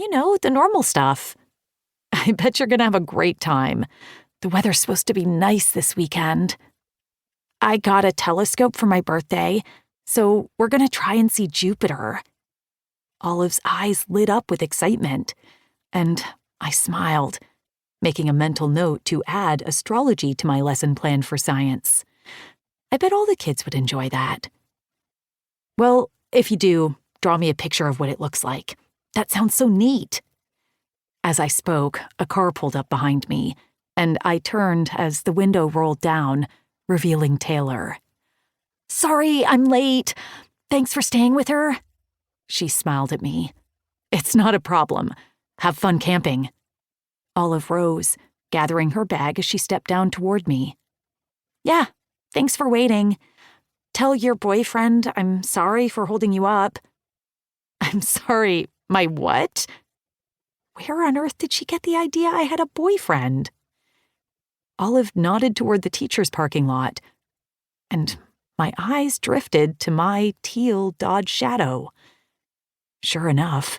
The normal stuff. I bet you're gonna have a great time. The weather's supposed to be nice this weekend. I got a telescope for my birthday, so we're gonna try and see Jupiter. Olive's eyes lit up with excitement, and I smiled, making a mental note to add astrology to my lesson plan for science. I bet all the kids would enjoy that. Well, if you do, draw me a picture of what it looks like. That sounds so neat. As I spoke, a car pulled up behind me, and I turned as the window rolled down, revealing Taylor. "Sorry, I'm late. Thanks for staying with her." She smiled at me. "It's not a problem. Have fun camping." Olive rose, gathering her bag as she stepped down toward me. "Yeah, thanks for waiting. Tell your boyfriend I'm sorry for holding you up." "I'm sorry, my what?" Where on earth did she get the idea I had a boyfriend? Olive nodded toward the teacher's parking lot, and my eyes drifted to my teal Dodge Shadow. Sure enough,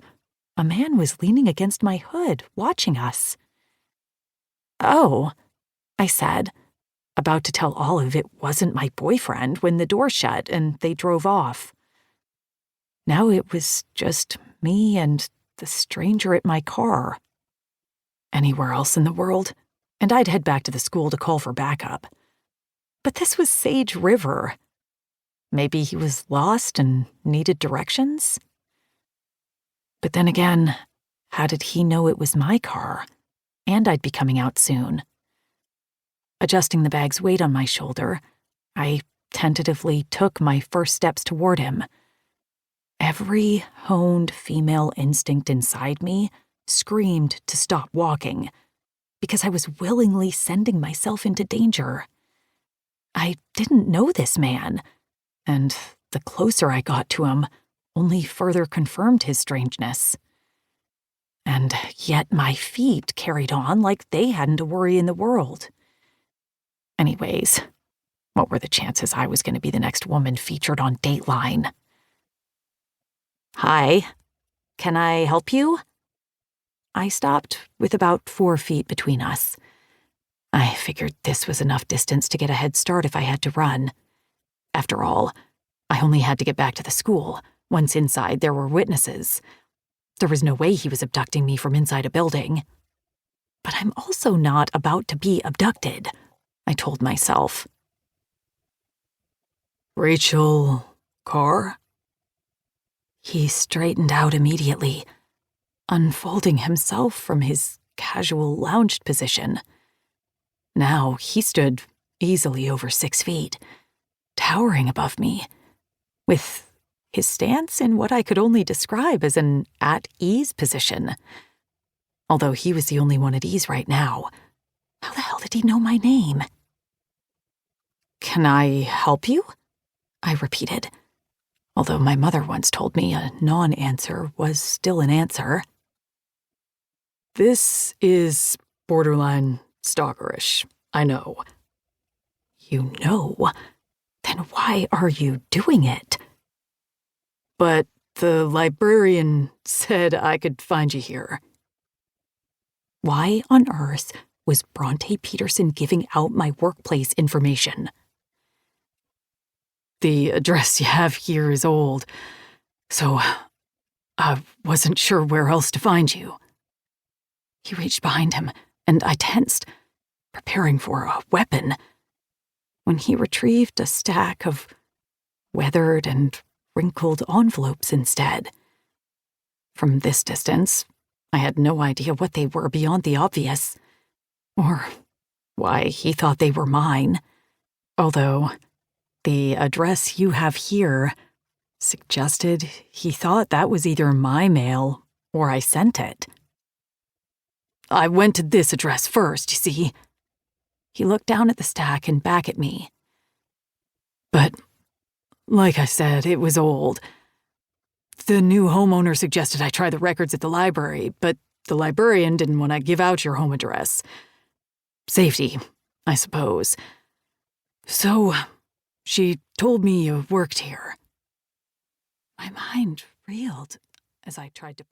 a man was leaning against my hood, watching us. "Oh," I said, about to tell Olive it wasn't my boyfriend when the door shut and they drove off. Now it was just me and the stranger at my car. Anywhere else in the world, and I'd head back to the school to call for backup. But this was Sage River. Maybe he was lost and needed directions? But then again, how did he know it was my car? And I'd be coming out soon. Adjusting the bag's weight on my shoulder, I tentatively took my first steps toward him. Every honed female instinct inside me screamed to stop walking, because I was willingly sending myself into danger. I didn't know this man, and the closer I got to him, only further confirmed his strangeness. And yet my feet carried on like they hadn't a worry in the world. Anyways, what were the chances I was going to be the next woman featured on Dateline? "Hi, can I help you?" I stopped with about 4 feet between us. I figured this was enough distance to get a head start if I had to run. After all, I only had to get back to the school. Once inside, there were witnesses. There was no way he was abducting me from inside a building. But I'm also not about to be abducted, I told myself. "Rachel Carr?" He straightened out immediately, unfolding himself from his casual lounged position. Now he stood easily over 6 feet, towering above me, with his stance in what I could only describe as an at-ease position. Although he was the only one at ease right now, how the hell did he know my name? "Can I help you?" I repeated, although my mother once told me a non-answer was still an answer. "This is borderline stalkerish, I know." "You know? Then why are you doing it?" "But the librarian said I could find you here." Why on earth was Bronte Peterson giving out my workplace information? "The address you have here is old, so I wasn't sure where else to find you." He reached behind him, and I tensed, preparing for a weapon, when he retrieved a stack of weathered and wrinkled envelopes instead. From this distance, I had no idea what they were beyond the obvious, or why he thought they were mine, although the address you have here suggested he thought that was either my mail or I sent it. "I went to this address first, you see." He looked down at the stack and back at me. "But, like I said, it was old. The new homeowner suggested I try the records at the library, but the librarian didn't want to give out your home address. Safety, I suppose. So, she told me you worked here." My mind reeled as I tried to